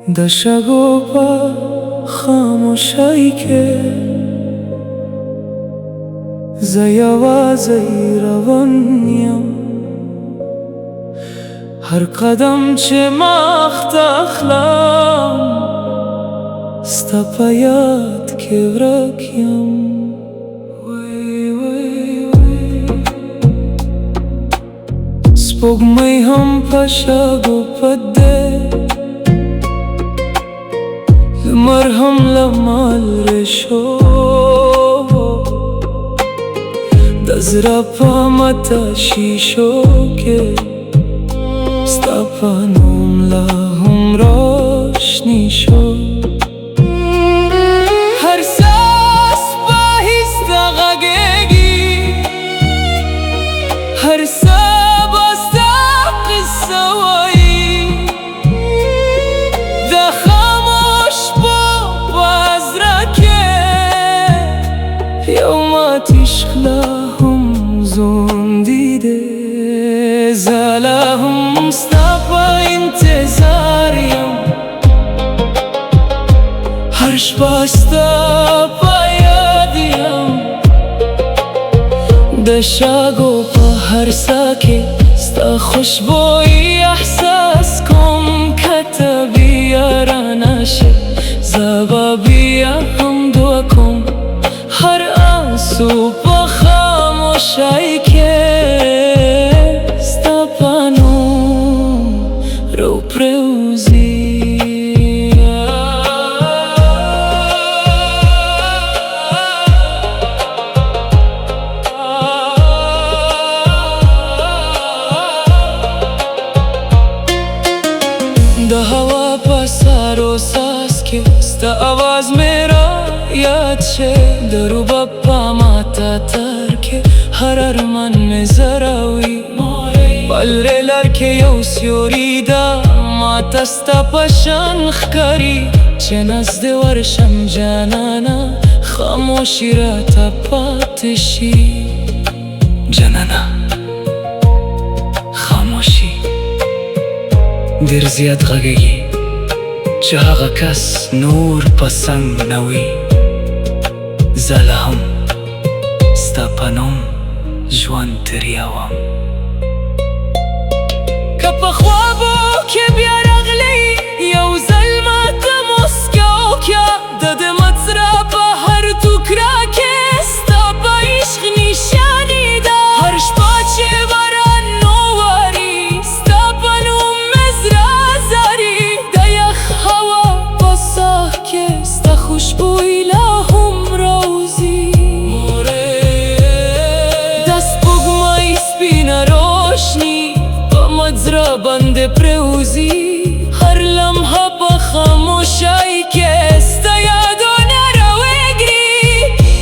د شګو په خاموشۍ کې زه یوازې روان یم. هر قدم چې مخته اخلم ستا په یاد کې ورک یم. سپوږمۍ هم په شګو پټ دی، لمر هم له مالریشو، د زړه په ماته شیشو کې ستا په نوم لا هم روشنی شو. هر ساس په آهسته غږېږي، هر سبا ستا قصه وایي، د خاموش شپو په زړه کې یو مات عشق لا هم ژوندی دی. زه لا هم ستا په انتظار یم، هر شپه ستا په یاد یم. د شګو په هر ساه کې ستا خوشبویي احساس کوم. که ته بیا رانشې زه به بیا هم دعا کوم. هر آنسو په خاموشۍ کې ستا په نوم راپرېوځي. د هوا په سارو ساس کې ستا آواز میرا یاد شه. د رباب په ماته تر کې هر ارمان مې زراوي. بل ریلر کې یو سیوري ده ماته ستا په شان ښکاري. چې نزدې ورشم جانانه خاموشي راته پاتې شي. جانانه خاموشي ډېر زیات غږېږي چې هغه کس نور په څنګ نه وي. زه لا هم ستا په نوم ژوند تېروم. که په خوابو کې بیا راغلی یو ځل ماته موسکا وکړه. د ده مطرح په هر ټوکره کې ستا په عشق نشانې ده. هر شپه چې باران ووري ستا په نوم مې زړه زاري. د یخ هوا په ساه کې ستا خوشبویي لا هم راوځي. د سپوږمۍ سپینه روشني په مځره باندې پرېوځي. هر لمحه په خاموشۍ کې ستا یادونه راوګري.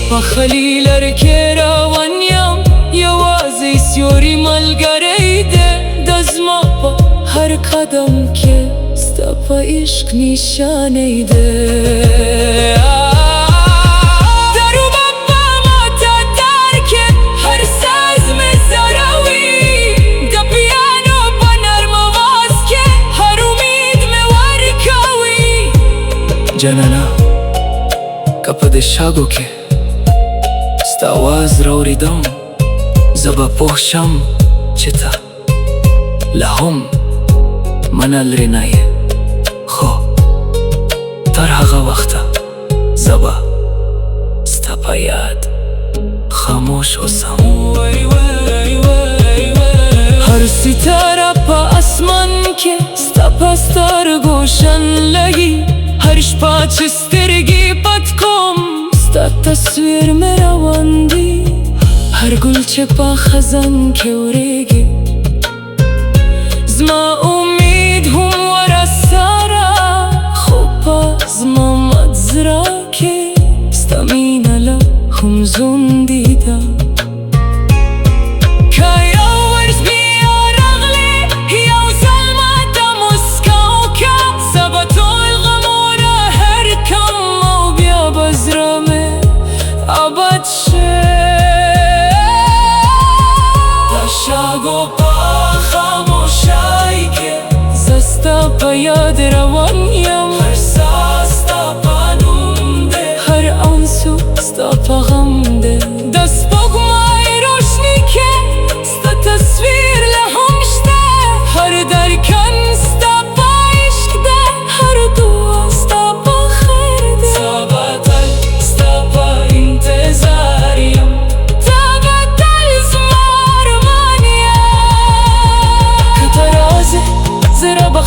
په خالي لر کې روان یم یوازې سیوري ملګری دی. د زما په هر قدم کې ستا په عشق نشانې دی. جانانه که په دې شګو کې ستا آواز راوریدم زه به پوه شم چې ته لا هم منه لرې نه یې. خو تر هغه وخته زه به ستا په یاد خاموش اوسم. هر ستاره په اسمان کې ستا په سترګو شن لګي. هر شپه چې سترګې پټ کوم ستا تصویر مې روان دی. هر ګل چې په خزان کې وریږي زما امید هم ورسره. خو په زما مځره کې ستا مینه لا هم ژوندی ده. شګو په خاموشۍ کې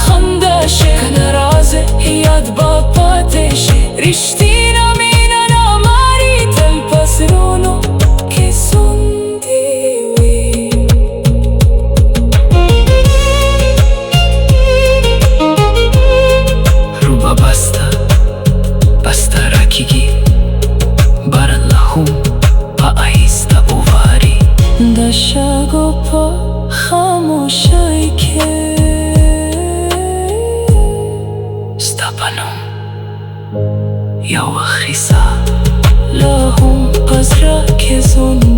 خندشه کنه رازه یاد با پاتشه رشتین امینه ناماری تل پس رونو که سندیوی روبا بستا رکیگی برن لحوم آیستا اوواری دشاگو پا خاموشایی که استپانو یا وخیسا لحوم قزرا که زون